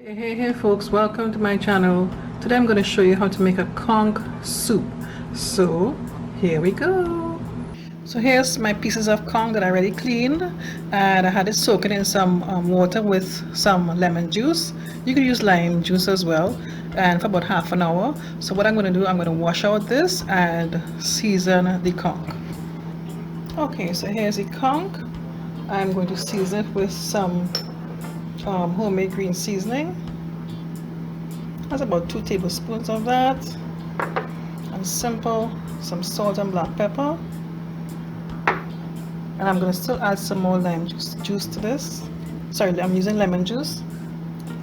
Hey folks, welcome to my channel. Today I'm going to show you how to make a conch soup. So here we go. So here's my pieces of conch that I already cleaned, and I had it soaking in some water with some lemon juice. You can use lime juice as well, and for about half an hour. So what I'm going to do, I'm going to wash out this and season the conch. Okay, so here's the conch. I'm going to season it with some homemade green seasoning. That's about 2 tablespoons of that, and simple, some salt and black pepper. And I'm going to still add some more lime juice to this. Sorry, I'm using lemon juice.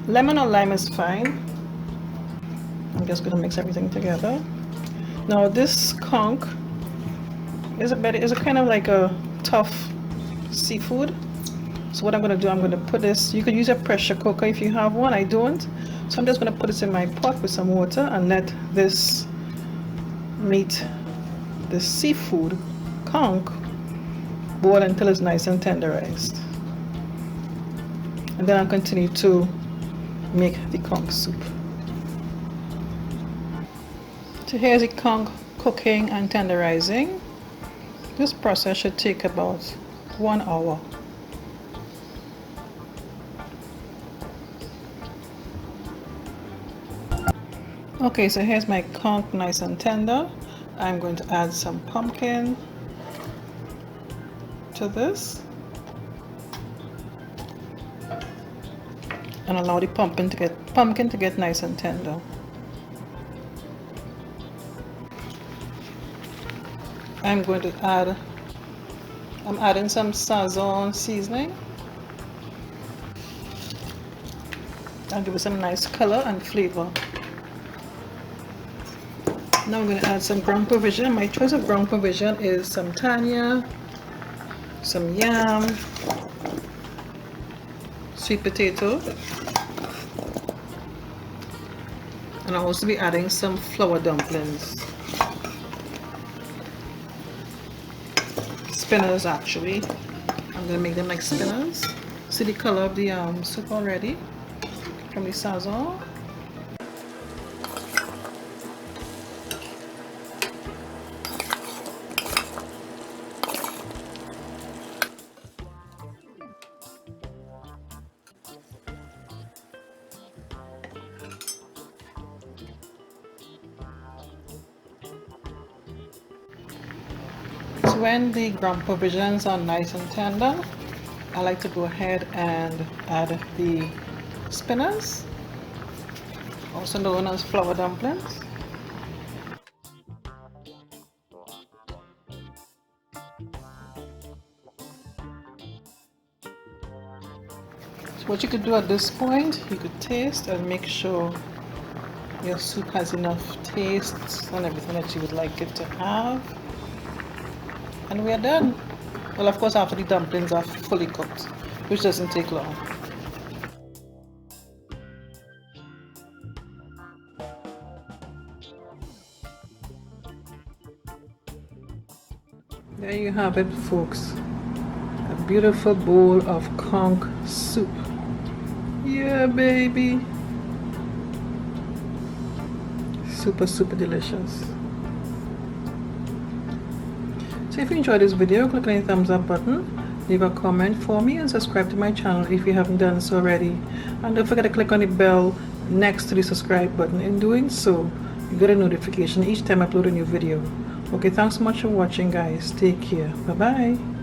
Lemon or lime is fine. I'm just going to mix everything together. Now this conch is a kind of like a tough seafood. So what I'm going to do, I'm going to put this, you could use a pressure cooker if you have one. I don't. So I'm just going to put this in my pot with some water and let this meat, this seafood, conch, boil until it's nice and tenderized. And then I'll continue to make the conch soup. So here's the conch cooking and tenderizing. This process should take about 1 hour. Okay, so here's my conch nice and tender. I'm going to add some pumpkin to this and allow the pumpkin to get nice and tender. I'm adding some Sazon seasoning. I'll give it some nice color and flavor. Now I'm going to add some ground provision. My choice of ground provision is some tanya, some yam, sweet potato, and I'll also be adding some flour dumplings. Spinners actually. I'm going to make them like spinners. See the color of the soup already from the Sazon. When the ground provisions are nice and tender, I like to go ahead and add the spinners, also known as flour dumplings. So what you could do at this point, you could taste and make sure your soup has enough taste and everything that you would like it to have. And we are done. Well, of course, after the dumplings are fully cooked, which doesn't take long. There you have it, folks. A beautiful bowl of conch soup. Yeah, baby. Super, super delicious. So if you enjoyed this video, click on the thumbs up button, leave a comment for me, and subscribe to my channel if you haven't done so already. And don't forget to click on the bell next to the subscribe button. In doing so, you get a notification each time I upload a new video. Okay, thanks so much for watching, guys. Take care. Bye bye.